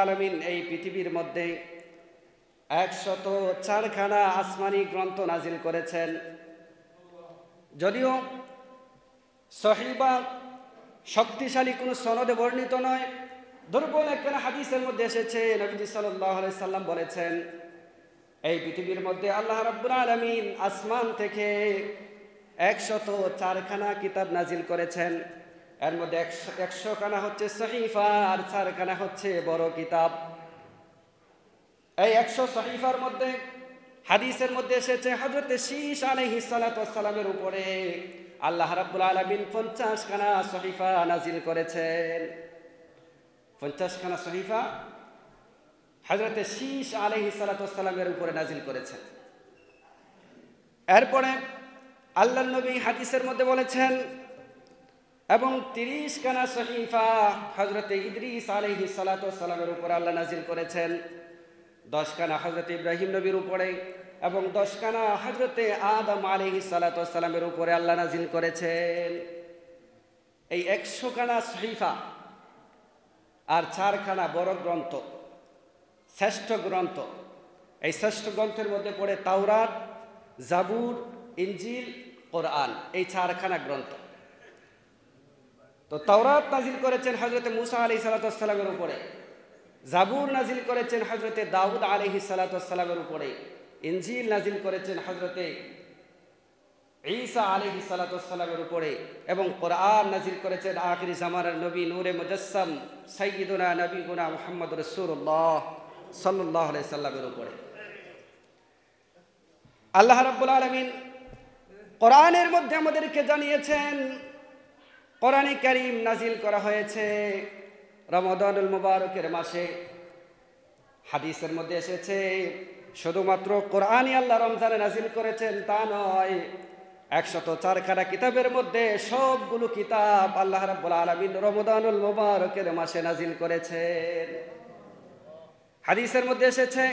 আলামিন এই পৃথিবীর মধ্যে 104খানা আসমানি গ্রন্থ নাজিল করেছেন। যদিও সহিহ বা শক্তিশালী কোনো সনদে বর্ণিত নয়, দুর্বল একখানা হাদিসের মধ্যে এসেছে, নবী সাল্লাল্লাহু আলাইহি সাল্লাম বলেছেন, এই পৃথিবীর মধ্যে আল্লাহ রাব্বুল আলামিন আসমান থেকে 104খানা কিতাব নাজিল করেছেন। এর মধ্যে 100খানা হচ্ছে সহিফা, আর 4খানা হচ্ছে বড় কিতাব। এই 100 সহিফার মধ্যে হাদিসের মধ্যে এসেছে হযরত শীশ আলাইহিস সালাতু ওয়াস সালামের উপরে আল্লাহ রাব্বুল আলামিন 50খানা সহিফা নাজিল করেছেন। 50খানা সহিফা হযরত শীশ আলাইহিস সালাতু ওয়াস সালামের উপরে নাজিল করেছেন। এরপরে আল্লাহর নবী হাদিসের মধ্যে বলেছেন, এবং 30খানা সহিফা হযরত ইদ্রিস আলাইহিস সালাতু ওয়াস সালামের উপরে আল্লাহ নাজিল করেছেন। 10খানা হযরত ইব্রাহিম নবীর উপরে এবং 10খানা হযরত আদম আলাইহিস সালাতু ওয়াস সালামের উপরে আল্লাহ নাজিল করেছেন। এই 100খানা সহিফা আর 4খানা বড় গ্রন্থ, শ্রেষ্ঠ গ্রন্থ। এই শ্রেষ্ঠ গ্রন্থের মধ্যে পড়ে তাওরাত, জাবুর, ইনজিল, কোরআন, এই 4খানা গ্রন্থ। তো তাওরাত নাজিল করেছেন হযরত মুসা আলাইহিস সালাতু ওয়াস সালামের উপরে, জাবুর নাজিল করেছেন হযরত দাউদ আলাইহিস সালাতু ওয়াস সালামের উপরে, ইনজিল নাজিল করেছেন হযরত ঈসা আলাইহিস সালাতু ওয়াস সালামের উপরে, এবং কোরআন নাজিল করেছেন আখিরি জামানার নবী নূরে মুজাসসাম সাইয়্যিদুনা নবীনা মুহাম্মদুর রাসূলুল্লাহ সাল্লাল্লাহু আলাইহি সাল্লামের উপরে। আল্লাহ রাব্বুল আলামিন কোরআনের মধ্যে আমাদেরকে জানিয়েছেন, কোরআনে কারীম নাজিল করা হয়েছে রমাদানুল মুবারকের মাসে। হাদিসের মধ্যে এসেছে শুধুমাত্র কোরআনই আল্লাহ রমজানে নাজিল করেছেন তা নয়, 104খানা কিতাবের মধ্যে সবগুলো কিতাব আল্লাহ রাব্বুল আলামিন রমাদানুল মুবারকের মাসে নাজিল করেছেন। হাদিসের মধ্যে এসেছে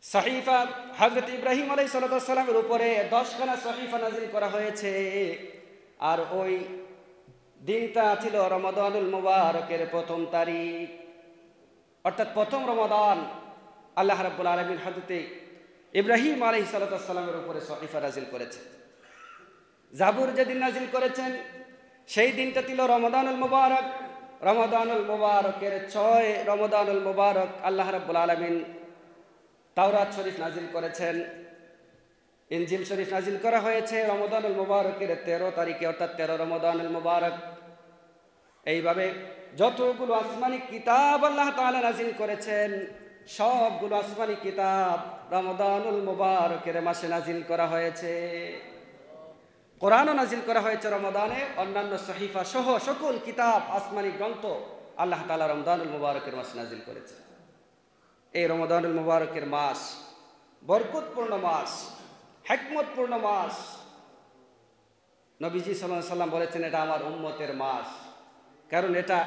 সহিফা হযরত ইব্রাহিম আলাইহিস সালামের উপরে 10খানা সহিফা নাজিল করা হয়েছে, আর ওই দিনটা ছিল রমাদানুল মুবারকের প্রথম তারিখ, অর্থাৎ প্রথম রমাদান। আল্লাহ রাব্বুল আলামিন হযরত ইব্রাহিম আলাইহিস সালামের উপরে সহিফা নাজিল করেছেন। জাবুর যেদিন নাজিল করেছেন সেই দিনটা ছিল রমাদানুল মুবারক। রমাদানুল মুবারকের 6 রমাদানুল মুবারক আল্লাহ রাব্বুল আলামিন তাওরাত শরীফ নাজিল করেছেন। ইনজিল শরীফ নাজিল করা হয়েছে রমাদানুল মুবারকের 13 তারিখে, অর্থাৎ 13 রমাদানুল মুবারক। এইভাবে যতগুলো আসমানি কিতাব আল্লাহ তাআলা নাজিল করেছেন সবগুলো আসমানি কিতাব রমাদানুল মুবারকের মাসে নাজিল করা হয়েছে। কোরআনও নাজিল করা হয়েছে রমাদানে, অন্যান্য সহিফা সহ সকল কিতাব আসমানি গ্রন্থ আল্লাহ তাআলা রমাদানুল মুবারকের মাসে নাজিল করেছে। এই রমাদানুল মুবারকের মাস বরকতপূর্ণ মাস, হিকমতপূর্ণ মাস। নবীজি সাল্লাল্লাহু আলাইহি সাল্লাম বলেছেন এটা আমার উম্মতের মাস, কারণ এটা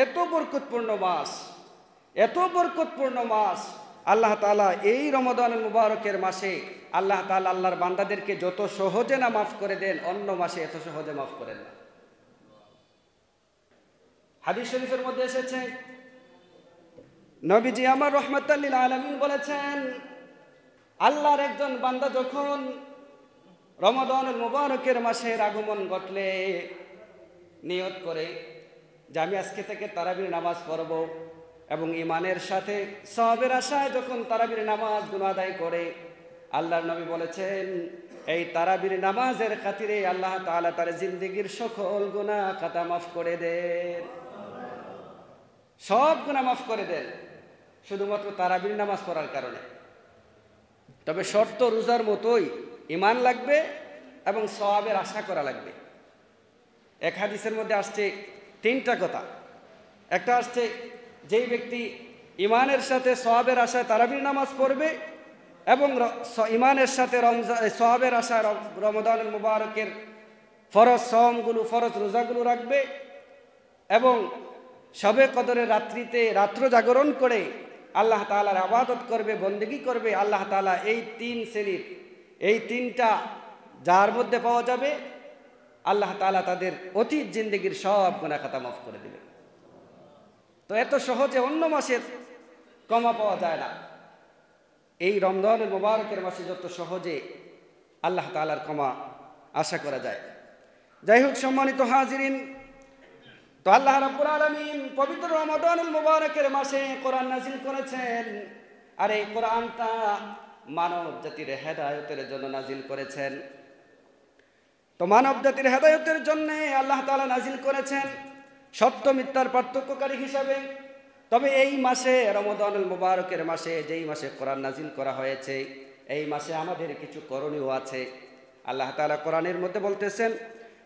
এত বরকতপূর্ণ মাস, এত বরকতপূর্ণ মাস। আল্লাহ তাআলা এই রমাদানুল মুবারকের মাসে আল্লাহ তাআলা আল্লাহর বান্দাদেরকে যত সহজে না মাফ করে দেন, অন্য মাসে এত সহজে মাফ করেন না। হাদিস শরীফের মধ্যে এসেছে নবীজি আমার রাহমাতাল লিল আলামিন বলেছেন, আল্লাহর একজন বান্দা যখন রমাদানুল মুবারকের মাসের আগমন ঘটলে নিয়ত করে যে আমি আজকে থেকে তারাবির নামাজ পড়ব, এবং ঈমানের সাথে সওয়াবের আশায় যখন তারাবির নামাজগুলো আদায় করে, আল্লাহর নবী বলেছেন এই তারাবির নামাজের খাতিরে আল্লাহ তাআলা তার জিন্দেগীর সকল গুনাহ খাতা মাফ করে দেন, সব গুনাহ মাফ করে দেন, শুধুমাত্র তারাবির নামাজ পড়ার কারণে। তবে শর্ত রোজার মতোই ঈমান লাগবে এবং সওয়াবের আশা করা লাগবে। এক হাদিসের মধ্যে আসছে 3টা কথা। একটা আসছে যেই ব্যক্তি ঈমানের সাথে সওয়াবের আশায় তারাবির নামাজ পড়বে এবং ঈমানের সাথে সওয়াবের আশায় রমাদানুল মুবারকের ফরজ সওমগুলো, ফরজ রোজাগুলো রাখবে, এবং শবে কদরের রাত্রিতে রাত্র জাগরণ করে আল্লাহ তাআলার ইবাদত করবে, বন্দেগী করবে, আল্লাহ তাআলা এই 3 শ্রেণীর, এই 3টা যার মধ্যে পাওয়া যাবে আল্লাহ তাআলা তাদের অতীত জিন্দেগীর সব গুনাহ খাতা মাফ করে দেবেন। তো এত সহজে অন্য মাসের ক্ষমা পাওয়া যায় না। এই রমজানুল মুবারকের মাসে যত সহজে আল্লাহ তাআলার ক্ষমা আশা করা যায়। যাই হোক, সম্মানিত হাজিরিন, তো আল্লাহ রাব্বুল আলামিন পবিত্র রমাদানুল মুবারকের মাসে কোরআন নাযিল করেছেন। আর এই কোরআনটা মানব জাতির হেদায়েতের জন্য নাযিল করেছেন। তো মানব জাতির হেদায়েতের জন্য আল্লাহ তাআলা নাযিল করেছেন সত্য মিথ্যার পার্থক্যকারী হিসাবে। তবে এই মাসে রমাদানুল মুবারকের মাসে, যেই মাসে কোরআন নাযিল করা হয়েছে, এই মাসে আমাদের কিছু করণীয় আছে। আল্লাহ তাআলা কোরআনের মধ্যে বলতেছেন,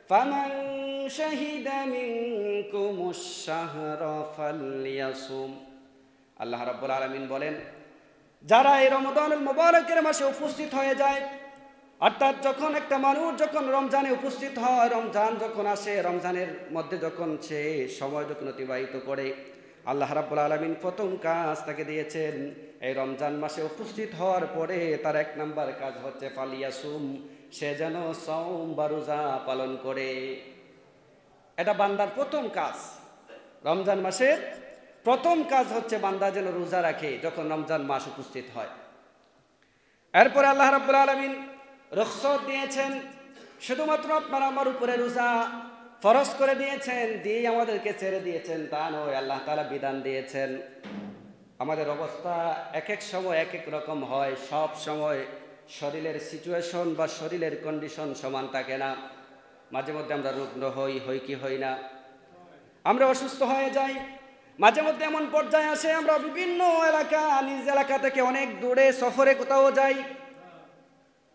ফামান শাহিদা মিনকুমুশ শাহরা ফালইয়াসুম। আল্লাহ রাব্বুল আলামিন বলেন, যারা এই রমাদানুল মুবারকের মাসে উপস্থিত হয়ে যায়, অর্থাৎ যখন একটা মানুষ যখন রমজানে উপস্থিত হয়, রমজান যখন আসে, রমজানের মধ্যে যখন সে সময় যখন অতিবাহিত করে, আল্লাহ রাব্বুল আলামিন প্রথম কাজ তাকে দিয়েছেন, এই রমজান মাসে উপস্থিত হওয়ার পরে তার 1 নাম্বার কাজ হচ্ছে ফালিয়াসুম, সে যেন সাওম বা রোজা পালন করে। এটা বান্দার প্রথম কাজ। রমজান মাসের প্রথম কাজ হচ্ছে বান্দা যেন রোজা রাখে যখন রমজান মাস উপস্থিত হয়। এরপরে আল্লাহ রাব্বুল আলামিন রুখসত দিয়েছেন, শুধুমাত্র আপনার আমার উপরে রোজা ফরজ করে দিয়েছেন, দিয়ে আমাদেরকে ছেড়ে দিয়েছেন তা নয়। আল্লাহ তাআলা বিধান দিয়েছেন। আমাদের অবস্থা এক এক সময় এক এক রকম হয়। সব সময় শরীরের সিচুয়েশন বা শরীরের কন্ডিশন সমান থাকে না। মাঝে মধ্যে আমরা রুগ্ন হই কি হই না, আমরা অসুস্থ হয়ে যাই। মাঝে মধ্যে এমন পর্যায়ে আসে আমরা বিভিন্ন এলাকা, নিজ এলাকা থেকে অনেক দূরে সফরে কোথাও যাই।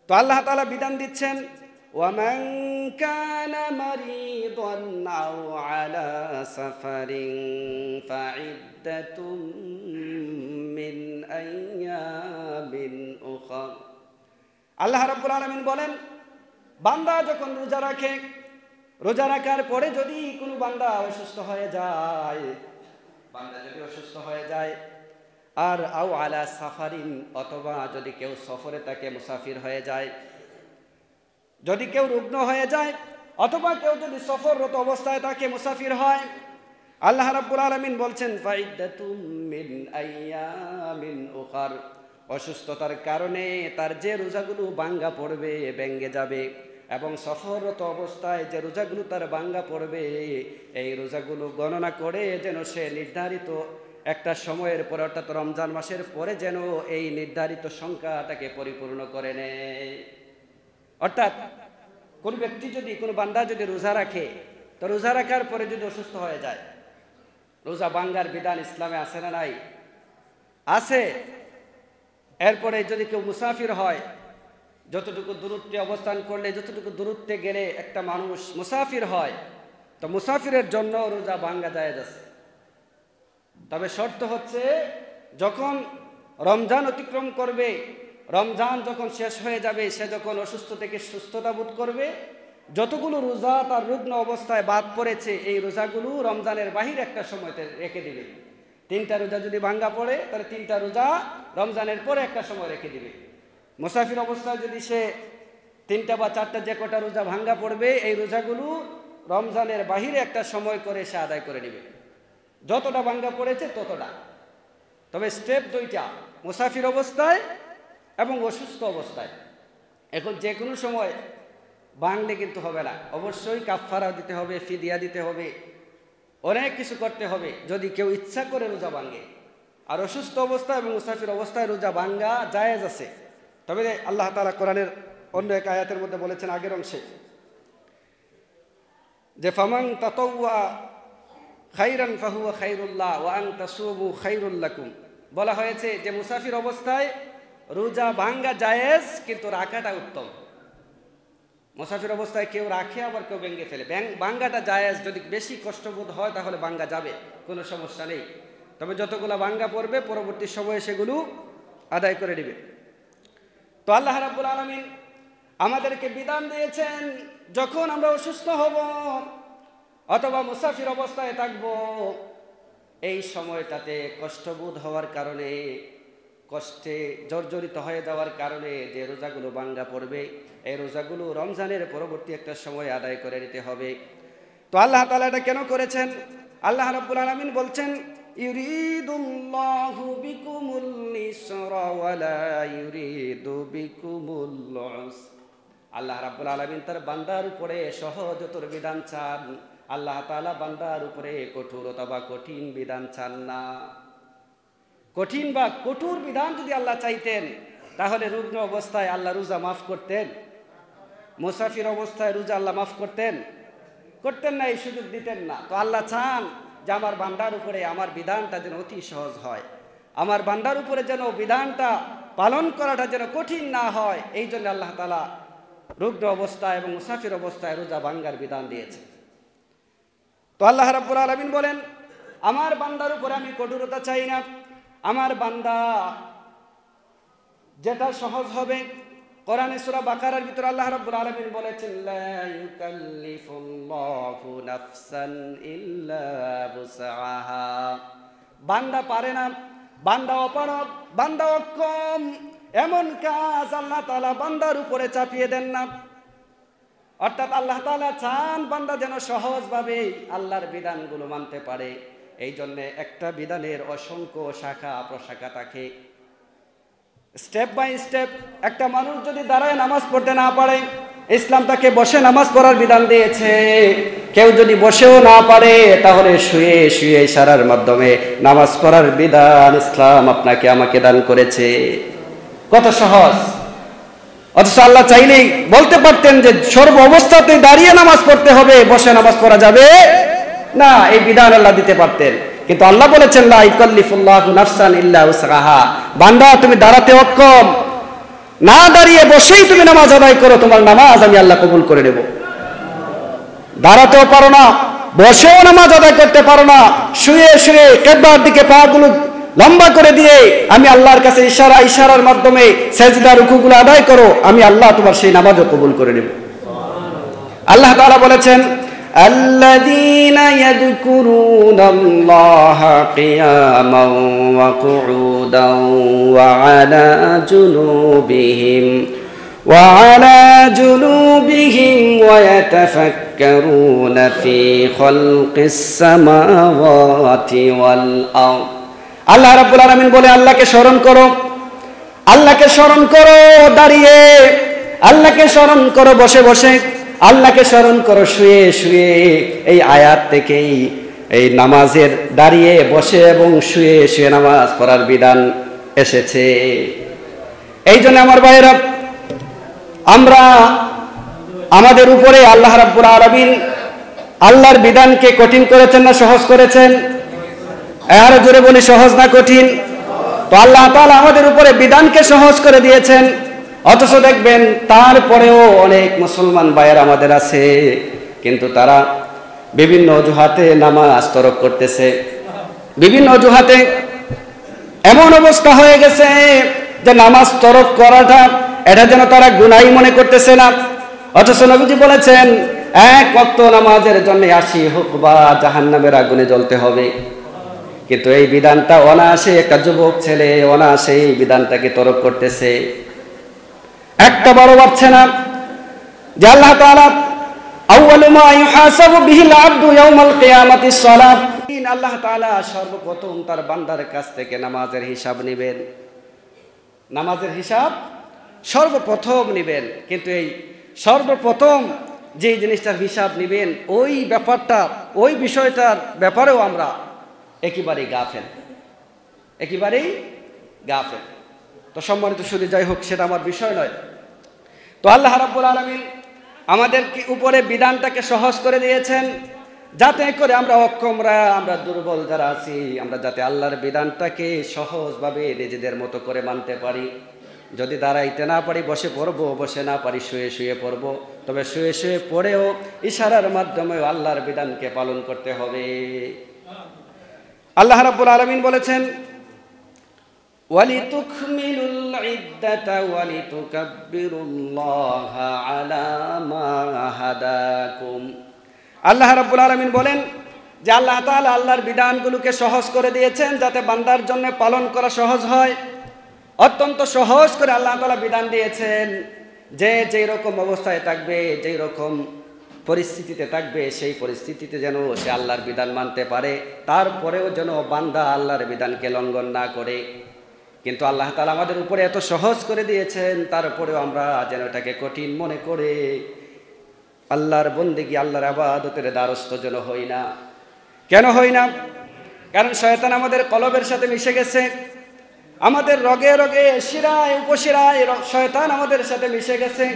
তো আল্লাহ তাআলা বিধান দিচ্ছেন, ওয়ামান কানা মারিদান আও আলা সাফারিন ফাইদ্দাতুম মিন আইয়ামিন উখর। আল্লাহ রাব্বুল আলামিন বলেন, বান্দা যখন রোজা রাখে, রোজা রাখার পরে যদি কোনো বান্দা অসুস্থ হয়ে যায়, আর আও আলা সাফারিন, অথবা যদি কেউ সফরে থাকে, মুসাফির হয়ে যায়, যদি কেউ রুগ্ন হয়ে যায়, অথবা কেউ যদি সফররত অবস্থায় থাকে, মুসাফির হয়, আল্লাহ রাব্বুল আলামিন বলছেন ফাইদ্দাতুম মিন আইয়ামিন উখর, অসুস্থতার কারণে তার যে রোজাগুলো ভাঙ্গা পড়বে, ভেঙে যাবে, এবং সফররত অবস্থায় যে রোজাগুলো তার ভাঙ্গা পড়বে, এই রোজাগুলো গণনা করে যেন সে নির্ধারিত একটা সময়ের পরে, অর্থাৎ রমজান মাসের পরে যেন এই নির্ধারিত সংখ্যাটাকে পরিপূর্ণ করে নেয়। অর্থাৎ কোন ব্যক্তি যদি, কোনো বান্দা যদি রোজা রাখে, তো রোজা রাখার পরে যদি অসুস্থ হয়ে যায়, রোজা ভাঙ্গার বিধান ইসলামে আছে না নাই? আছে। এরপরে যদি কেউ মুসাফির হয়, যতটুকু দূরত্বে অবস্থান করলে, যতটুকু দূরত্বে গেলে একটা মানুষ মুসাফির হয়, তো মুসাফিরের জন্য রোজা ভাঙ্গা জায়েজ আছে। তবে শর্ত হচ্ছে, যখন রমজান অতিক্রম করবে, রমজান যখন শেষ হয়ে যাবে, সে যখন অসুস্থ থেকে সুস্থতা বোধ করবে, যতগুলো রোজা তার রুগ্ন অবস্থায় বাদ পড়েছে, এই রোজাগুলো রমজানের বাহিরে একটা সময়তে রেখে দিবে। 3টা রোজা যদি ভাঙ্গা পড়ে, তাহলে 3টা রোজা রমজানের পরে একটা সময় রেখে দিবে। মুসাফির অবস্থায় যদি সে 3টা বা 4টা যে কটা রোজা ভাঙ্গা পড়বে, এই রোজাগুলো রমজানের বাহিরে একটা সময় করে সে আদায় করে নেবে, যতটা ভাঙ্গা পড়েছে ততটা। তবে স্টেপ 2টা, মুসাফির অবস্থায় এবং অসুস্থ অবস্থায়। এখন যে কোনো সময় ভাঙলে কিন্তু হবে না, অবশ্যই কাফারা দিতে হবে, ফিদিয়া দিতে হবে, অনেক কিছু করতে হবে যদি কেউ ইচ্ছা করে রোজা ভাঙ্গে। আর অসুস্থ অবস্থায় এবং মুসাফির অবস্থায় রোজা ভাঙ্গা জায়েজ আছে। তবে আল্লাহ তাআলা কোরআনের অন্য এক আয়াতের মধ্যে বলেছেন, আগের অংশে, যে ফামান তাতাওয়া খাইরান ফাহুয়া খাইরুল্লাহ ওয়া আন তাসুমু খাইরুল লাকুম। বলা হয়েছে যে মুসাফির অবস্থায় রোজা ভাঙ্গা জায়েজ, কিন্তু রাখাটা উত্তম। মুসাফির অবস্থায় কেউ রাখে, আবার কেউ ভেঙে ফেলে, ভাঙ্গাটা জায়েজ। যদি বেশি কষ্টবোধ হয় তাহলে ভাঙ্গা যাবে, কোনো সমস্যা নেই। তবে যতগুলো ভাঙ্গা পড়বে পরবর্তী সময়ে সেগুলো আদায় করে নেবে। তো আল্লাহ রাব্বুল আলামিন আমাদেরকে বিধান দিয়েছেন, যখন আমরা অসুস্থ হব অথবা মুসাফির অবস্থায় থাকব, এই সময়টাতে কষ্টবোধ হওয়ার কারণে, কষ্টে জর্জরিত হয়ে যাওয়ার কারণে যে রোজাগুলো ভাঙ্গা পড়বে, এই রোজাগুলো রমজানের পরবর্তী একটা সময় আদায় করে নিতে হবে। তো আল্লাহ তাআলা এটা কেন করেছেন? আল্লাহ রাব্বুল আলামিন বলছেন, ইউরিদুল্লাহু বিকুমুল ইসরা ওয়ালা ইউরিদু বিকুমুল উসর। আল্লাহ রাব্বুল আলামিন তার বান্দার উপরে সহজতর বিধান চান। আল্লাহ তাআলা বান্দার উপরে কঠোরতা বা কঠিন বিধান চান না। কঠিন বা কঠোর বিধান যদি আল্লাহ চাইতেন তাহলে রুগ্ন অবস্থায় আল্লাহ রোজা মাফ করতেন? মুসাফির অবস্থায় রোজা আল্লাহ মাফ করতেন? করতেন না, এই সুযোগ দিতেন না। তো আল্লাহ চান যে আমার বান্দার উপরে আমার বিধানটা যেন অতি সহজ হয়, আমার বান্দার উপরে যেন বিধানটা পালন করাটা যেন কঠিন না হয়। এই জন্য আল্লাহ তাআলা রুগ্ন অবস্থায় এবং মুসাফির অবস্থায় রোজা ভাঙ্গার বিধান দিয়েছে। তো আল্লাহ রাব্বুল আলামিন বলেন, আমার বান্দার উপরে আমি কঠোরতা চাই না। আমার বান্দা যেটা সহজ হবে, কোরআনে সূরা বাকারার ভিতরে আল্লাহ রাব্বুল আলামিন বলেছেন, লা ইউকাল্লিফুল্লাহু নাফসান ইল্লা বুসআহা। বান্দা পারে না, বান্দা অপারগ, বান্দা অক্ষম, এমন কাজ আল্লাহ তাআলা বান্দার উপরে চাপিয়ে দেন না। অর্থাৎ আল্লাহ তাআলা চান বান্দা যেন সহজভাবে আল্লাহর বিধানগুলো মানতে পারে। এই জন্য একটা বিধানের অসংখ্য শাখা প্রশাখা থাকে। স্টেপ বাই স্টেপ একটা মানুষ যদি দাঁড়ায় নামাজ পড়তে না পারে, ইসলাম তাকে বসে নামাজ পড়ার বিধান দিয়েছে। কেউ যদি বসেও না পারে তাহলে শুয়ে শুয়ে ইশারার মাধ্যমে নামাজ পড়ার বিধান ইসলাম আপনাকে আমাকে দান করেছে। কত সহজ! অথচ আল্লাহ চাইলেই বলতে পারতেন যে সর্ব অবস্থাতে দাঁড়িয়ে নামাজ পড়তে হবে, বসে নামাজ পড়া যাবে না, এই বিধান আল্লাহ দিতে পারতেন। কিন্তু আল্লাহ বলেছেন, লা ইউকাল্লিফুল্লাহু নাফসান ইল্লা উসআহা। বান্দা তুমি দাঁড়াতে অক্ষম, না দাঁড়িয়ে বসেই তুমি নামাজ আদায় করো, তোমার নামাজ আমি আল্লাহ কবুল করে নেব। দাঁড়াতেও পারো না, বসেও নামাজ আদায় করতে পারো না, শুয়ে শুয়ে কিবলার দিকে পাগুলো লম্বা করে দিয়ে আমি আল্লাহর কাছে ইশারার মাধ্যমে সেজদা রুকুগুলো আদায় করো, আমি আল্লাহ তোমার সেই নামাজও কবুল করে নেব। আল্লাহ তাআলা বলেছেন, الذين يذكرون الله قياما وقعودا وعلى جنوبهم ويتفكرون في خلق السماوات والأرض। আল্লাহ রাব্বুল আলামিন বলে, আল্লাহকে স্মরণ করো, আল্লাহকে স্মরণ করো দাঁড়িয়ে, আল্লাহকে স্মরণ করো বসে বসে, আল্লাহকে স্মরণ করো শুয়ে শুয়ে। এই আয়াত থেকেই এই নামাজের দাঁড়িয়ে বসে এবং শুয়ে শুয়ে নামাজ পড়ার বিধান এসেছে। এই জন্য আমার ভাইয়েরা, আমরা আমাদের উপরে আল্লাহ রাব্বুল আলামিন আল্লাহর বিধানকে কঠিন করেছেন না সহজ করেছেন? আরো জোরে বলি, সহজ না কঠিন? তো আল্লাহ তাআলা আমাদের উপরে বিধানকে সহজ করে দিয়েছেন। অথচ দেখবেন তারপরেও অনেক মুসলমান ভাইয়ের আমাদের আছে, কিন্তু তারা বিভিন্ন অজুহাতে নামাজ তরক করতেছে। বিভিন্ন অজুহাতে এমন অবস্থা হয়ে গেছে যে নামাজ তরক করাটা এটা যেন তারা গুনাহ মনে করতেছে না। অথচ নবীজি বলেছেন, এক ওয়াক্ত নামাজের জন্য 80 হুকবা জাহান্নামের আগুনে জ্বলতে হবে। কিন্তু এই বিধানটা অনায়াসে একটা যুবক ছেলে অনায়াসে এই বিধানটাকে তরক করতেছে। একটা বড় ভাবছে না যে আল্লাহ তাআলা আউয়ালু মা ইউহাসাবু বিহিল আবদু ইয়াউমাল কিয়ামাতিস সালাত। আল্লাহ তাআলা সর্বপ্রথম তার বান্দার কাছ থেকে নামাজের হিসাব নেবেন, নামাজের হিসাব সর্বপ্রথম নেবেন। কিন্তু এই সর্বপ্রথম যে জিনিসটার হিসাব নেবেন, ওই ব্যাপারটা, ওই বিষয়টার ব্যাপারেও আমরা একেবারেই গাফেল, একেবারেই গাফেল। তো সম্মানিত শুধু যাই হোক, সেটা আমার বিষয় নয়। তো আল্লাহ রাব্বুল আলামিন আমাদের উপরে বিধানটাকে সহজ করে দিয়েছেন, যাতে করে আমরা অক্ষমরা, আমরা দুর্বল যারা আছি, আমরা যাতে আল্লাহর বিধানটাকে সহজভাবে নিজেদের মতো করে মানতে পারি। যদি দাঁড়াইতে না পারি বসে পড়বো, বসে না পারি শুয়ে শুয়ে পড়বো, তবে শুয়ে শুয়ে পড়েও ইশারার মাধ্যমে আল্লাহর বিধানকে পালন করতে হবে। আল্লাহ রাব্বুল আলামিন বলেছেন, ওয়ালিতুকমিলুল ইদ্দাতা ওয়ালিতুকাব্বিরুল্লাহা আলা মা হাদাকুম। আল্লাহ রাব্বুল আলামিন বলেন যে আল্লাহ তাআলা আল্লাহর বিধানগুলোকে সহজ করে দিয়েছেন যাতে বান্দার জন্য পালন করা সহজ হয়। অত্যন্ত সহজ করে আল্লাহ তাআলা বিধান দিয়েছেন যে যেই রকম অবস্থায় থাকবে, যেই রকম পরিস্থিতিতে থাকবে, সেই পরিস্থিতিতে যেন সে আল্লাহর বিধান মানতে পারে, তারপরেও যেন বান্দা আল্লাহর বিধানকে লঙ্ঘন না করে। কিন্তু আল্লাহ তাআলা আমাদের উপরে এত সহজ করে দিয়েছেন, তারপরেও আমরা যেন এটাকে কঠিন মনে করে আল্লাহর বন্দেগী, আল্লাহর ইবাদতের দ্বারস্থ যেন হই না। কেন হই না? কারণ শয়তান আমাদের কলবের সাথে মিশে গেছে, আমাদের রগে রগে শিরায় উপশিরায় শয়তান আমাদের সাথে মিশে গেছে,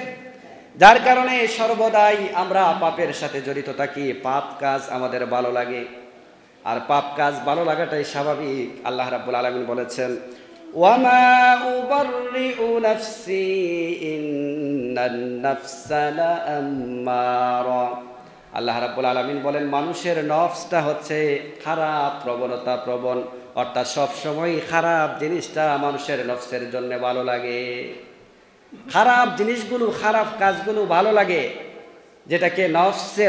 যার কারণে সর্বদাই আমরা পাপের সাথে জড়িত থাকি। পাপ কাজ আমাদের ভালো লাগে, আর পাপ কাজ ভালো লাগাটাই স্বাভাবিক। আল্লাহ রাব্বুল আলামিন বলেছেন, ওয়ামা উবাররিউ নাফসি ইন্নান নাফসা লাআম্মারা। আল্লাহ রাব্বুল আলামিন বলেন, মানুষের নফসটা হচ্ছে খারাপ প্রবণতা প্রবণ, অর্থাৎ সবসময় খারাপ জিনিসটা মানুষের নফসের জন্য ভালো লাগে। খারাপ জিনিসগুলো, খারাপ কাজগুলো ভালো লাগে, যেটাকে নফসে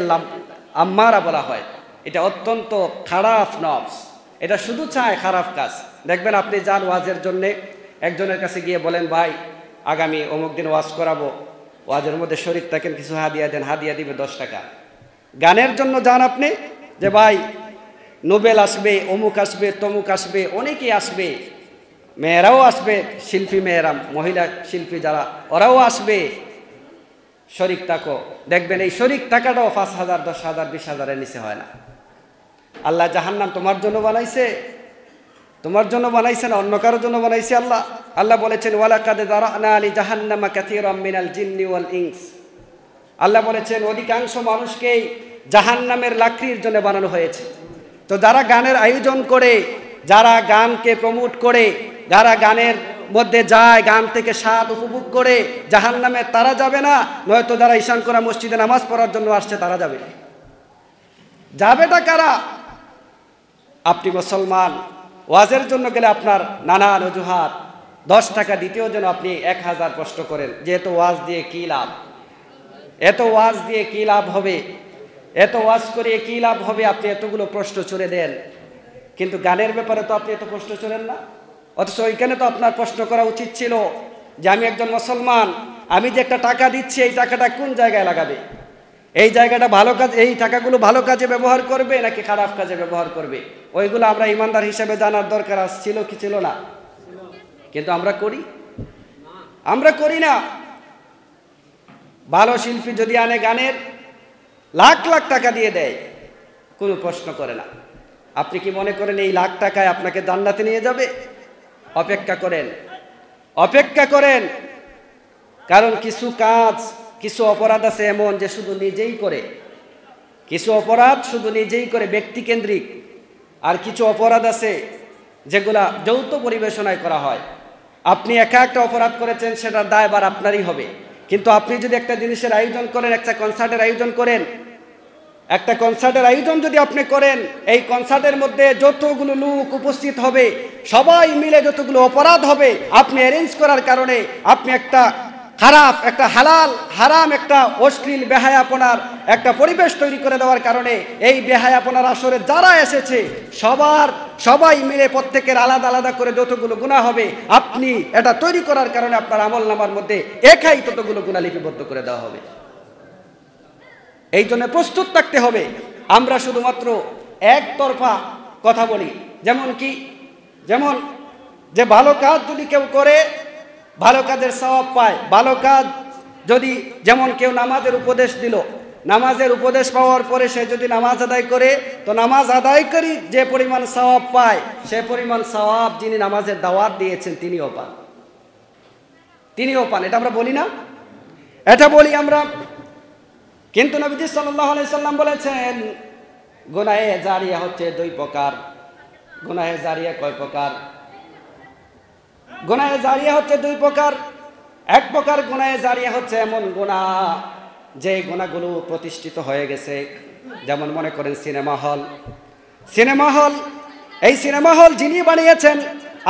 আম্মারা বলা হয়। এটা অত্যন্ত খারাপ নফস, এটা শুধু চায় খারাপ কাজ। দেখবেন আপনি যান ওয়াজের জন্যে, একজনের কাছে গিয়ে বলেন, ভাই আগামী অমুক দিন ওয়াজ করাবো, ওয়াজের মধ্যে শরীক থাকেন, কিছু হাদিয়া দেন, হাদিয়া দিবে 10 টাকা। গানের জন্য যান আপনি, যে ভাই নোবেল আসবে, অমুক আসবে, তমুক আসবে, অনেকেই আসবে, মেয়েরাও আসবে, শিল্পী মেয়েরা, মহিলা শিল্পী যারা, ওরাও আসবে, শরীক থাকো। দেখবেন এই শরীক টাকাটাও 5,000, 10,000, 20,000-এর নিচে হয় না। আল্লাহ জাহান্নাম তোমার জন্য বানাইছে, তোমার জন্য বানাইছে না অন্য কারোর জন্য বানাইছে? আল্লাহ বলেছেন, ওয়ালাকাদ যারানা লি জাহান্নামা কাসীরাম মিনাল জিন্নি ওয়াল ইনস। আল্লাহ বলেছেন, অধিকাংশ মানুষকেই জাহান্নামের লাকড়ির জন্য বানানো হয়েছে। তো যারা গানের আয়োজন করে, যারা গানকে প্রমোট করে, যারা গানের মধ্যে যায়, গান থেকে স্বাদ উপভোগ করে, জাহান্নামে তারা যাবে না, নয়তো যারা ঈশান করা মসজিদে নামাজ পড়ার জন্য আসছে তারা যাবে। যাবেটা কারা? আপনি মুসলমান, ওয়াজের জন্য গেলে আপনার নানান অজুহাত, 10 টাকা দিতেও যেন আপনি 1000 প্রশ্ন করেন যে এত ওয়াজ দিয়ে কী লাভ, এত ওয়াজ দিয়ে কী লাভ হবে, এত ওয়াজ করে কী লাভ হবে, আপনি এতগুলো প্রশ্ন ছুড়ে দেন। কিন্তু গানের ব্যাপারে তো আপনি এত প্রশ্ন ছুড়েন না। অথচ ওইখানে তো আপনার প্রশ্ন করা উচিত ছিল যে আমি একজন মুসলমান, আমি যে একটা টাকা দিচ্ছি, এই টাকাটা কোন জায়গায় লাগাবে, এই জায়গাটা ভালো কাজ, এই টাকাগুলো ভালো কাজে ব্যবহার করবে নাকি খারাপ কাজে ব্যবহার করবে। ওইগুলো আমরা ইমানদার হিসেবে জানার দরকার ছিল কি ছিল না? কিন্তু আমরা করি, আমরা করি না। ভালো শিল্পী যদি আনে গানের, লাখ লাখ টাকা দিয়ে দেয়, কোনো প্রশ্ন করে না। আপনি কি মনে করেন এই লাখ টাকায় আপনাকে জান্নাতে নিয়ে যাবে? অপেক্ষা করেন, অপেক্ষা করেন। কারণ কিছু কাজ, কিছু অপরাধ আছে এমন যে শুধু নিজেই করে, কিছু অপরাধ শুধু নিজেই করে, ব্যক্তিকেন্দ্রিক। আর কিছু অপরাধ আছে যেগুলা যৌথ পরিবেশনায় করা হয়। আপনি একা একটা অপরাধ করেছেন, সেটার দায়ভার আপনারই হবে। কিন্তু আপনি যদি একটা জিনিসের আয়োজন করেন, একটা কনসার্টের আয়োজন করেন, একটা কনসার্টের আয়োজন যদি আপনি করেন, এই কনসার্টের মধ্যে যতগুলো লোক উপস্থিত হবে, সবাই মিলে যতগুলো অপরাধ হবে, আপনি অ্যারেঞ্জ করার কারণে আপনি একটা খারাপ, একটা হারাম, একটা অশ্লীল বেহায়াপনার একটা পরিবেশ তৈরি করে দেওয়ার কারণে এই বেহায়াপনার আসরে যারা এসেছে সবাই মিলে প্রত্যেকের আলাদা আলাদা করে যতগুলো গুনাহ হবে, আপনি এটা তৈরি করার কারণে আপনার আমলনামার মধ্যে একাই ততগুলো গুনাহ লিপিবদ্ধ করে দেওয়া হবে। এই জন্য প্রস্তুত থাকতে হবে। আমরা শুধুমাত্র একতরফা কথা বলি, যেমন যে ভালো কাজ যদি কেউ করে ভালো কাজের সওয়াব পায়। ভালো কাজ যদি, যেমন কেউ নামাজের উপদেশ দিল, নামাজের উপদেশ পাওয়ার পরে সে যদি নামাজ আদায় করে, তো নামাজ আদায়কারী যে পরিমাণ সওয়াব পায়, সে পরিমাণ সওয়াব যিনি নামাজের দাওয়াত দিয়েছেন তিনিও পান, তিনিও পান। এটা আমরা বলি না? এটা বলি আমরা। কিন্তু নবীজি সাল্লাল্লাহু আলাইহি সাল্লাম বলেছেন, গুনাহে জারিয়া হচ্ছে 2 প্রকার। গুনাহে জারিয়া কয় প্রকার? গুনাহে জারিয়া হচ্ছে 2 প্রকার। এক প্রকার গুনাহে জারিয়া হচ্ছে এমন গুনাহ যে গুনাহগুলো প্রতিষ্ঠিত হয়ে গেছে। যেমন মনে করেন সিনেমা হল। এই সিনেমা হল যিনি বানিয়েছেন,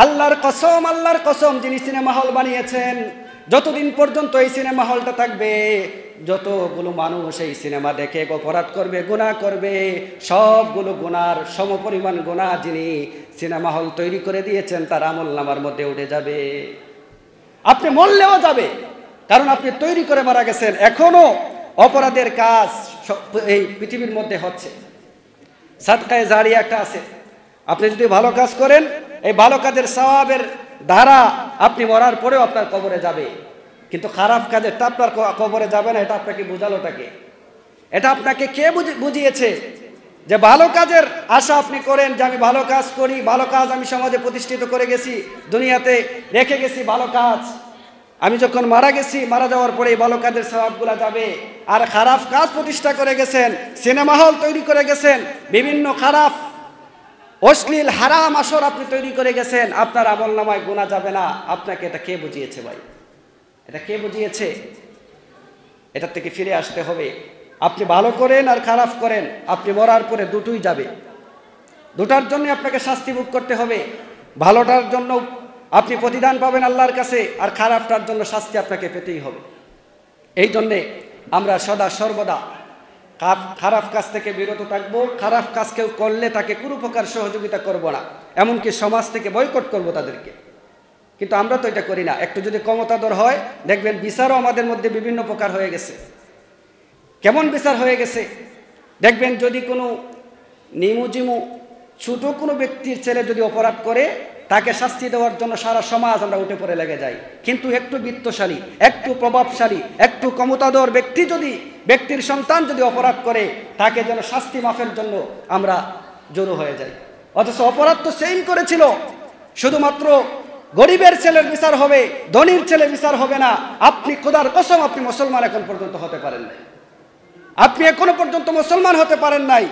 আল্লাহর কসম, যিনি সিনেমা হল বানিয়েছেন, যতদিন পর্যন্ত এই সিনেমা হলটা থাকবে, যতগুলো মানুষ এই সিনেমা দেখে অপরাধ করবে, গুনাহ করবে, সবগুলো গুনার সমপরিমাণ গুনাহ যিনি সিনেমা হল তৈরি করে দিয়েছেন তার আমলনামার মধ্যে উঠে যাবে। আপনি মরলেও যাবে, কারণ আপনি তৈরি করে মারা গেছেন। এখনো অপরাধের কাজ এই পৃথিবীর মধ্যে হচ্ছে। সাদকায়ে জারিয়া একটা আছে, আপনি যদি ভালো কাজ করেন এই ভালো কাজের সওয়াবের ধারা আপনি মরার পরেও আপনার কবরে যাবে, কিন্তু খারাপ কাজেরটা আপনার কবরে যাবে না। এটা আপনাকে বোঝালোটাকে, এটা আপনাকে কে বুঝিয়েছে যে ভালো কাজের আশা আপনি করেন যে আমি ভালো কাজ করি, ভালো কাজ আমি সমাজে প্রতিষ্ঠিত করে গেছি, দুনিয়াতে রেখে গেছি ভালো কাজ, আমি যখন মারা গেছি মারা যাওয়ার পরে এই ভালো কাজের সওয়াবগুলো যাবে। আর খারাপ কাজ প্রতিষ্ঠা করে গেছেন, সিনেমা হল তৈরি করে গেছেন, বিভিন্ন খারাপ অশ্লীল হারাম আসর আপনি তৈরি করে গেছেন, আপনার আমলনামায় গোনা যাবে না। আপনাকে এটা কে বুঝিয়েছে ভাই? এটা কে বুঝিয়েছে? এটা থেকে ফিরে আসতে হবে। আপনি ভালো করেন আর খারাপ করেন, আপনি মরার পরে দুটোই যাবে, দুটার জন্য আপনাকে শাস্তি ভোগ করতে হবে। ভালোটার জন্য আপনি প্রতিদান পাবেন আল্লাহর কাছে, আর খারাপটার জন্য শাস্তি আপনাকে পেতেই হবে। এই জন্যে আমরা সদা সর্বদা খারাপ কাজ থেকে বিরত থাকবো। খারাপ কাজ কেউ করলে তাকে কোনো প্রকার সহযোগিতা করব না, এমনকি সমাজ থেকে বয়কট করব তাদেরকে। কিন্তু আমরা তো এটা করি না। একটু যদি ক্ষমতাধর হয় দেখবেন বিচারও আমাদের মধ্যে বিভিন্ন প্রকার হয়ে গেছে। কেমন বিচার হয়ে গেছে দেখবেন, যদি কোনো নিমুজিমু ছোট কোনো ব্যক্তির ছেলে যদি অপরাধ করে তাকে শাস্তি দেওয়ার জন্য সারা সমাজ আমরা উঠে পড়ে লেগে যাই। কিন্তু একটু বিত্তশালী, একটু প্রভাবশালী, একটু ক্ষমতাধর ব্যক্তির সন্তান যদি অপরাধ করে তাকে যেন শাস্তি মাফের জন্য আমরা জড়ো হয়ে যাই। অথচ অপরাধ তো সেম করেছিল, শুধুমাত্র গরিবের ছেলের বিচার হবে, ধনীর ছেলে বিচার হবে না। আপনি খোদার কসম আপনি মুসলমান এখন পর্যন্ত হতে পারেন নাই, আপনি এখনো পর্যন্ত মুসলমান হতে পারেন নাই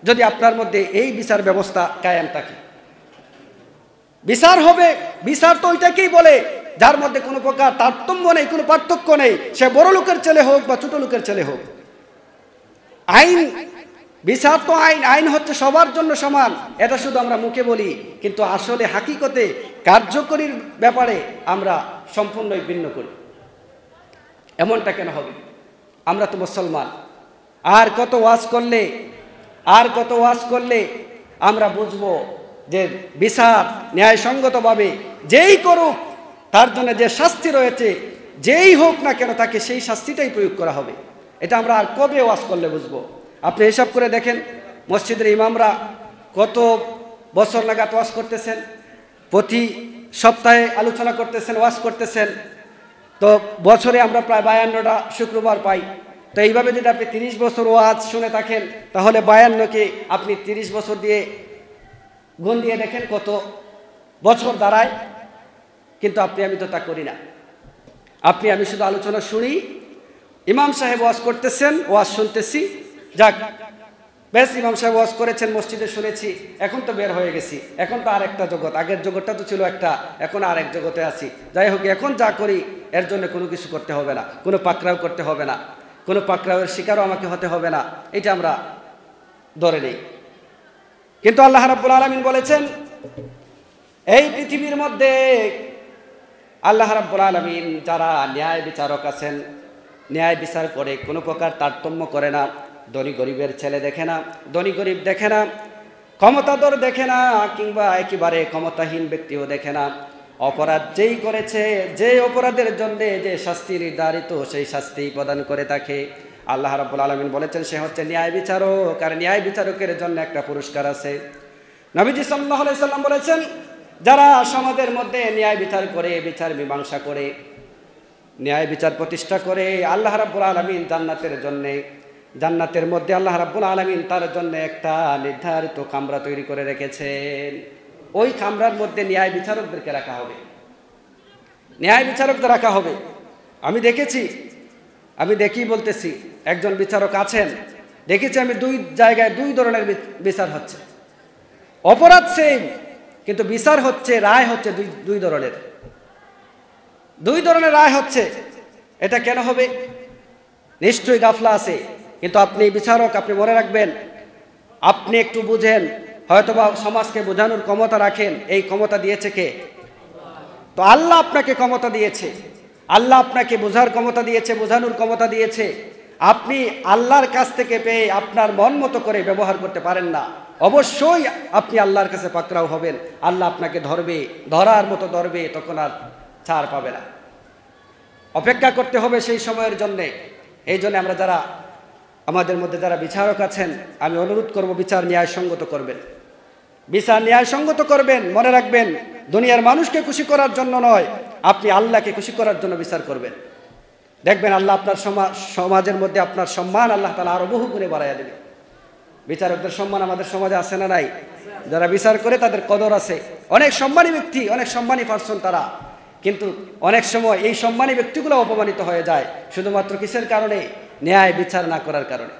যদি আপনার মধ্যে এই বিচার ব্যবস্থা কায়েম থাকে। বিচার হবে, বিচার তো ওইটাকেই বলে যার মধ্যে কোনো প্রকার তারতম্য নেই, কোনো পার্থক্য নেই, সে বড় লোকের ছেলে হোক বা ছোট লোকের ছেলে হোক। আইন, বিচার তো আইন, আইন হচ্ছে সবার জন্য সমান। এটা শুধু আমরা মুখে বলি, কিন্তু আসলে হাকিকতে কার্যকরীর ব্যাপারে আমরা সম্পূর্ণই ভিন্ন করি। এমনটা কেন হবে? আমরা তো মুসলমান। আর কত ওয়াজ করলে আমরা বুঝবো যে বিচার ন্যায়সঙ্গতভাবে যেই করুক তার জন্য যে শাস্তি রয়েছে, যেই হোক না কেন তাকে সেই শাস্তিটাই প্রয়োগ করা হবে। এটা আমরা আর কবে ওয়াজ করলে বুঝবো? আপনি হিসাব করে দেখেন, মসজিদের ইমামরা কত বছর নাগাদ ওয়াজ করতেছেন, প্রতি সপ্তাহে আলোচনা করতেছেন, ওয়াজ করতেছেন। তো বছরে আমরা প্রায় 52টা শুক্রবার পাই। তো এইভাবে যদি আপনি 30 বছর ওয়াজ শুনে থাকেন, তাহলে 52কে আপনি 30 বছর দিয়ে গুণ দিয়ে দেখেন কত বছর দাঁড়ায়। কিন্তু আমি তো তা করি না। আমি শুধু আলোচনা শুনি, ইমাম সাহেব ওয়াজ করতেছেন, ওয়াজ শুনতেছি, যাক বেশ ইমাম সাহেব ওয়াজ করেছেন, মসজিদে শুনেছি, এখন তো বের হয়ে গেছি, এখন তো আরেকটা জগৎ, আগের জগৎটা তো ছিল একটা, এখন আরেক জগতে আছি। যাই হোক, এখন যা করি এর জন্য কোনো কিছু করতে হবে না, কোনো পাকড়াও করতে হবে না, কোনো পাকড়াওয়ের শিকারও আমাকে হতে হবে না, এটা আমরা ধরে নেই। কিন্তু আল্লাহ রাব্বুল আলামিন বলেছেন, এই পৃথিবীর মধ্যে আল্লাহ রাব্বুল আলামিন যারা ন্যায় বিচারক আছেন, ন্যায় বিচার করে, কোনো প্রকার তারতম্য করে না, ধনী গরিবের ছেলে দেখে না, ধনী গরিব দেখে না, ক্ষমতাধর দেখে না, কিংবা একেবারে ক্ষমতাহীন ব্যক্তিও দেখে না। অপরাধ যেই করেছে, যে অপরাধের জন্য যে শাস্তি নির্ধারিত সেই শাস্তি প্রদান করে থাকে। আল্লাহ রাব্বুল আলামিন বলেছেন সে হচ্ছে ন্যায় বিচারক, আর ন্যায় বিচারকের জন্য একটা পুরস্কার আছে। নবীজি সাল্লাল্লাহু আলাইহি সাল্লাম বলেছেন, যারা সমাজের মধ্যে ন্যায় বিচার করে, বিচার মীমাংসা করে, ন্যায় বিচার প্রতিষ্ঠা করে, আল্লাহ রাব্বুল আলামিন জান্নাতের মধ্যে আল্লাহ রাব্বুল আলামিন তার জন্য একটা নির্ধারিত কামরা তৈরি করে রেখেছেন। ওই কামরার মধ্যে ন্যায় বিচারকদেরকে রাখা হবে, ন্যায় বিচারকদের রাখা হবে। আমি দেখি বলতেছি, একজন বিচারক আছেন, দেখেছি আমি 2 জায়গায় 2 ধরনের বিচার হচ্ছে। অপরাধ সেম, কিন্তু বিচার হচ্ছে, রায় হচ্ছে 2 ধরনের, 2 ধরনের রায় হচ্ছে। এটা কেন হবে? নিশ্চয়ই গাফলা আছে। কিন্তু আপনি বিচারক, আপনি মনে রাখবেন, আপনি একটু বুঝেন, হয়তোবা সমাজকে বোঝানোর ক্ষমতা রাখেন, এই ক্ষমতা দিয়েছে কে? তো আল্লাহ আপনাকে ক্ষমতা দিয়েছে, আল্লাহ আপনাকে বোঝার ক্ষমতা দিয়েছে, বোঝানোর ক্ষমতা দিয়েছে। আপনি আল্লাহর কাছ থেকে পেয়ে আপনার মন মতো করে ব্যবহার করতে পারেন না। অবশ্যই আপনি আল্লাহর কাছে পাকড়াও হবেন, আল্লাহ আপনাকে ধরবে, ধরার মতো ধরবে, তখন আর ছাড় পাবে না। অপেক্ষা করতে হবে সেই সময়ের জন্যে। এই জন্য আমরা যারা আমাদের মধ্যে যারা বিচারক আছেন, আমি অনুরোধ করব বিচার ন্যায়সঙ্গত করবেন, বিচার ন্যায়সঙ্গত করবেন। মনে রাখবেন, দুনিয়ার মানুষকে খুশি করার জন্য নয়, আপনি আল্লাহকে খুশি করার জন্য বিচার করবেন। দেখবেন আল্লাহ আপনার সমাজের মধ্যে আপনার সম্মান আল্লাহ তাআলা আরো বহু গুণে বাড়াইয়া দেবে। বিচারকদের সম্মান আমাদের সমাজে আছে না নাই? যারা বিচার করে তাদের কদর আছে। অনেক সম্মানী ব্যক্তি, অনেক সম্মানী পার্সন তারা, কিন্তু অনেক সময় এই সম্মানী ব্যক্তিগুলো অপমানিত হয়ে যায় শুধুমাত্র কিসের কারণে? ন্যায় বিচার না করার কারণে।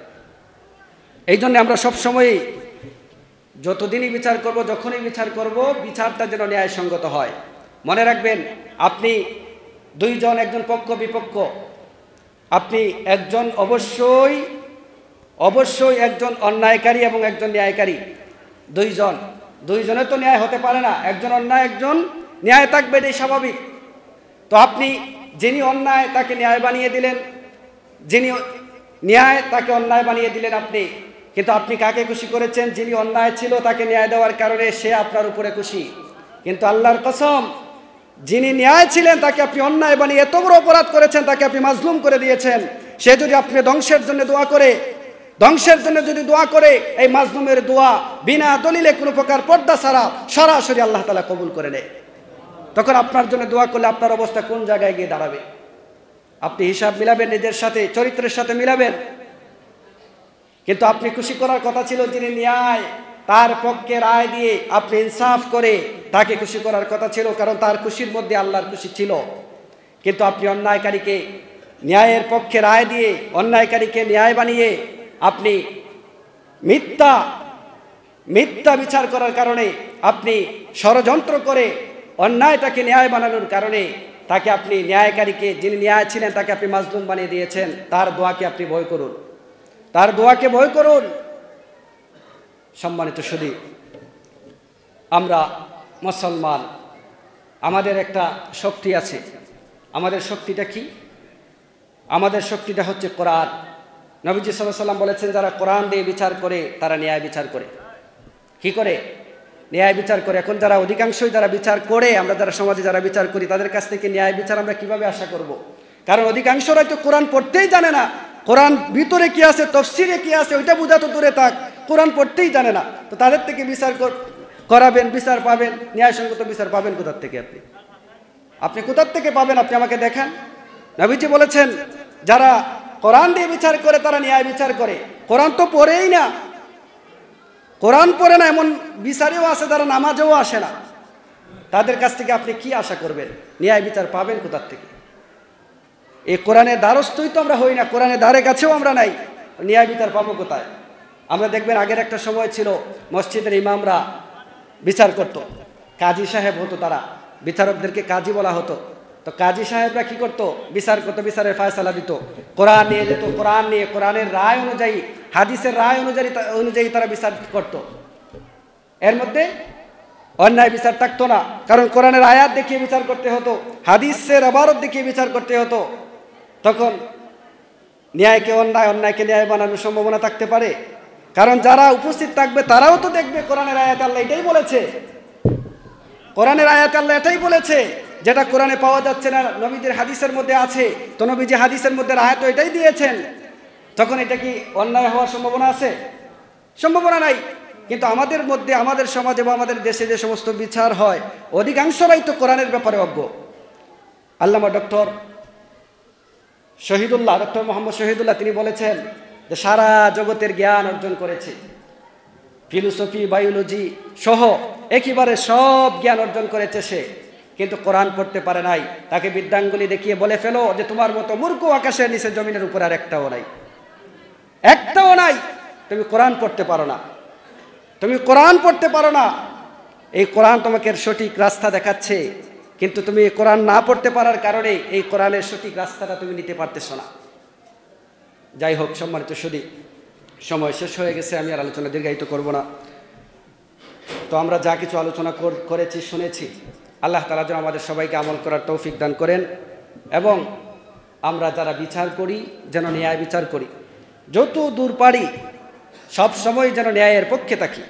এই জন্য আমরা সবসময়ই যতদিনই বিচার করব, যখনই বিচার করব, বিচারটা যেন ন্যায়সঙ্গত হয়। মনে রাখবেন, আপনি দুইজন, একজন পক্ষ বিপক্ষ, আপনি একজন অবশ্যই একজন অন্যায়কারী এবং একজন ন্যায়কারী। দুইজনের তো ন্যায় হতে পারে না, একজন অন্যায় একজন ন্যায় থাকবে, এটাই স্বাভাবিক। তো আপনি যিনি অন্যায় তাকে ন্যায় বানিয়ে দিলেন, যিনি ন্যায় তাকে অন্যায় বানিয়ে দিলেন আপনি। কিন্তু আপনি কাকে খুশি করেছেন? যিনি অন্যায় ছিল তাকে ন্যায় দেওয়ার কারণে সে আপনার উপরে খুশি। কিন্তু আল্লাহর কসম, যিনি ন্যায় ছিলেন তাকে আপনি অন্যায় বানিয়ে এত বড় অপরাধ করেছেন, তাকে আপনি মাজলুম করে দিয়েছেন। সে যদি আপনি ধ্বংসের জন্য দোয়া করে, এই মাজলুমের দোয়া বিনা দলিলে কোনো প্রকার পর্দা ছাড়া সরাসরি আল্লাহ তাআলা কবুল করে নেয়। তখন আপনার জন্য দোয়া করলে আপনার অবস্থা কোন জায়গায় গিয়ে দাঁড়াবে? আপনি হিসাব মিলাবেন, নিজের সাথে, চরিত্রের সাথে মিলাবেন। কিন্তু আপনি খুশি করার কথা ছিল যিনি ন্যায়, তার পক্ষে রায় দিয়ে আপনি ইনসাফ করে তাকে খুশি করার কথা ছিল, কারণ তার খুশির মধ্যে আল্লাহর খুশি ছিল। কিন্তু আপনি অন্যায়কারীকে ন্যায়ের পক্ষে রায় দিয়ে, অন্যায়কারীকে ন্যায় বানিয়ে আপনি মিথ্যা বিচার করার কারণে, আপনি ষড়যন্ত্র করে অন্যায়টাকে ন্যায় বানানোর কারণে তাকে আপনি ন্যায়কারীকে, যিনি ন্যায় ছিলেন তাকে আপনি মাজলুম বানিয়ে দিয়েছেন। তার দোয়াকে আপনি ভয় করুন, তার দোয়াকে ভয় করুন। সম্মানিত সুধী, আমরা মুসলমান, আমাদের একটা শক্তি আছে। আমাদের শক্তিটা কি? আমাদের শক্তিটা হচ্ছে কোরআন। নবীজি সাল্লাল্লাহু আলাইহি ওয়াসাল্লাম বলেছেন, যারা কোরআন দিয়ে বিচার করে তারা ন্যায় বিচার করে। কি করে? ন্যায় বিচার করে। এখন যারা অধিকাংশই যারা বিচার করে, আমরা যারা সমাজে যারা বিচার করি, তাদের কাছ থেকে ন্যায় বিচার আমরা কিভাবে আশা করব? কারণ অধিকাংশরাই তো কোরআন পড়তেই জানে না। কোরআন ভিতরে কি আছে, তফসিরে কি আছে, ওইটা বোঝা তো দূরে থাক, কোরআন পড়তেই জানে না। তো তাদের থেকে বিচার করাবেন, বিচার পাবেন, ন্যায়সঙ্গত বিচার পাবেন কোথার থেকে? আপনি কোথার থেকে পাবেন? আপনি আমাকে দেখান। নবীজি বলেছেন, যারা কোরআন দিয়ে বিচার করে তারা ন্যায় বিচার করে। কোরআন তো পড়েই না, কোরআন পড়ে না এমন বিচারেও আছে যারা নামাজেও আসে না। তাদের কাছ থেকে আপনি কি আশা করবেন? ন্যায় বিচার পাবেন কোথার থেকে? এই কোরআনের দ্বারস্থই তো আমরা হই না, কোরআনের দ্বারে কাছেও আমরা নাই, ন্যায় বিচার পাবো কোথায়? আমরা দেখবেন আগের একটা সময় ছিল, মসজিদের ইমামরা বিচার করত, কাজী সাহেব হতো, তারা বিচারকদেরকে কাজী বলা হতো। তো কাজী সাহেবরা কি করতো? বিচার করতো, বিচারের ফায়সালা দিত, কোরআন নিয়ে যেত, কোরআন নিয়ে কোরআনের রায় অনুযায়ী, হাদিসের রায় অনুযায়ী তারা বিচার করত। এর মধ্যে অন্যায় বিচার থাকতো না, কারণ কোরআনের আয়াত দেখিয়ে বিচার করতে হতো, হাদিসের ইবারত দেখিয়ে বিচার করতে হতো। তখন ন্যায়কে অন্যায়, অন্যায়কে ন্যায় বানানোর সম্ভাবনা থাকতে পারে? কারণ যারা উপস্থিত থাকবে তারাও তো দেখবে কোরআনের আয়াত আল্লাহ এটাই বলেছে, কোরআনের আয়াত আল্লাহ এটাই বলেছে, যেটা কোরআনে পাওয়া যাচ্ছে না, নবীদের হাদিসের মধ্যে আছে। তো নবীজি হাদিসের মধ্যে আয়াত এটাই দিয়েছেন। তখন এটা কি অন্যায় হওয়ার সম্ভাবনা আছে? সম্ভাবনা নাই। কিন্তু আমাদের মধ্যে, আমাদের সমাজে বা আমাদের দেশে যে সমস্ত বিচার হয়, অধিকাংশরাই তো কোরআনের ব্যাপারে অজ্ঞ। আল্লামা ডক্টর মোহাম্মদ শহীদুল্লাহ তিনি বলেছেন যে সারা জগতের জ্ঞান অর্জন করেছে, ফিলোসফি, বায়োলজি সহ একেবারে সব জ্ঞান অর্জন করেছে সে, কিন্তু কোরআন পড়তে পারে নাই। তাকে বিদ্যাঙ্গুলি দেখিয়ে বলে ফেলো যে তোমার মতো মূর্খ আকাশের নিচে জমিনের উপর আর একটাও নাই, তুমি কোরআন পড়তে পারো না, তুমি কোরআন পড়তে পারো না। এই কোরআন তোমাকে সঠিক রাস্তা দেখাচ্ছে, কিন্তু তুমি এই কোরআন না পড়তে পারার কারণে এই কোরআনের সঠিক রাস্তাটা তুমি নিতে পারতেছো না। যাই হোক, সম্মানিত সুধী, সময় শেষ হয়ে গেছে, আমি আর আলোচনা দীর্ঘায়িত করব না। তো আমরা যা কিছু আলোচনা করেছি, শুনেছি, আল্লাহ তাআলা যেন আমাদের সবাইকে আমল করার তৌফিক দান করেন, এবং আমরা যারা বিচার করি যেন ন্যায় বিচার করি, যত দূর পারি সব সময় যেন ন্যায়ের পক্ষে থাকি।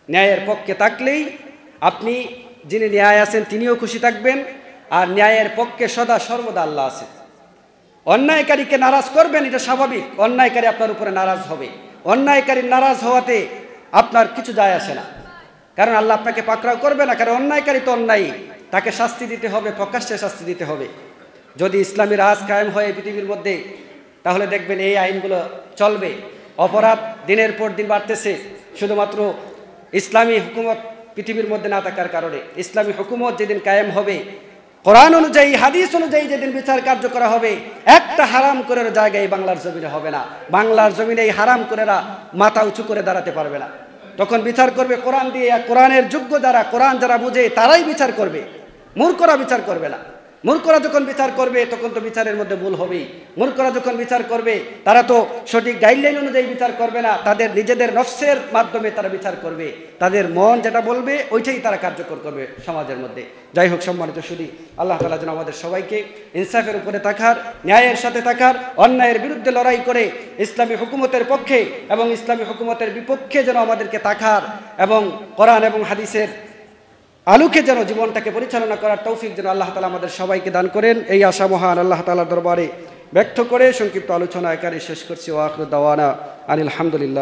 ন্যায়ের পক্ষে থাকলেই আপনি, যিনি ন্যায় আছেন তিনিও খুশি থাকবেন, আর ন্যায়ের পক্ষে সদা সর্বদা আল্লাহ আছে। অন্যায়কারীকে নারাজ করবেন, এটা স্বাভাবিক। অন্যায়কারী আপনার উপরে নারাজ হবে, অন্যায়কারীর নারাজ হওয়াতে আপনার কিছু যায় আসে না, কারণ আল্লাহ আপনাকে পাকড়াও করবে না, কারণ অন্যায়কারী তো অন্যায়, তাকে শাস্তি দিতে হবে, প্রকাশ্যে শাস্তি দিতে হবে। যদি ইসলামী রাজ কায়েম হয় পৃথিবীর মধ্যে, তাহলে দেখবেন এই আইনগুলো চলবে। অপরাধ দিনের পর দিন বাড়তেছে শুধুমাত্র ইসলামী হুকুমত পৃথিবীর মধ্যে না থাকার কারণে। ইসলামী হুকুমত যেদিন কায়েম হবে, কোরআন অনুযায়ী হাদিস অনুযায়ী যেদিন বিচার কার্য করা হবে, একটা হারাম করের জায়গায় বাংলার জমিনে হবে না। বাংলার জমিনে এই হারাম করেরা মাথা উঁচু করে দাঁড়াতে পারবে না। তখন বিচার করবে কোরআন দিয়ে, কোরআনের যোগ্য যারা, কোরআন যারা বুঝে তারাই বিচার করবে, মূর্খরা বিচার করবে না। মূর্খরা যখন বিচার করবে তখন তো বিচারের মধ্যে ভুল হবেই। মূর্খরা যখন বিচার করবে তারা তো সঠিক গাইডলাইন অনুযায়ী বিচার করবে না, তাদের নিজেদের নফসের মাধ্যমে তারা বিচার করবে, তাদের মন যেটা বলবে ওইটাই তারা কার্যকর করবে সমাজের মধ্যে। যাই হোক, সম্মানিত শুধু আল্লাহ তাআলা যেন আমাদের সবাইকে ইনসাফের উপরে থাকার, ন্যায়ের সাথে থাকার, অন্যায়ের বিরুদ্ধে লড়াই করে ইসলামী হুকুমতের পক্ষে এবং ইসলামী হুকুমতের বিপক্ষে যেন আমাদেরকে থাকার এবং কোরআন এবং হাদিসের আলোকে যেন জীবনটাকে পরিচালনা করার তৌফিক যেন আল্লাহ তাআলা আমাদের সবাইকে দান করেন, এই আশা মহান আল্লাহ তাআলার দরবারে ব্যক্ত করে সংক্ষিপ্ত আলোচনা এখানে শেষ করছি। ওয়া আখিরু দাওয়ানা আনিল হামদুলিল্লাহ।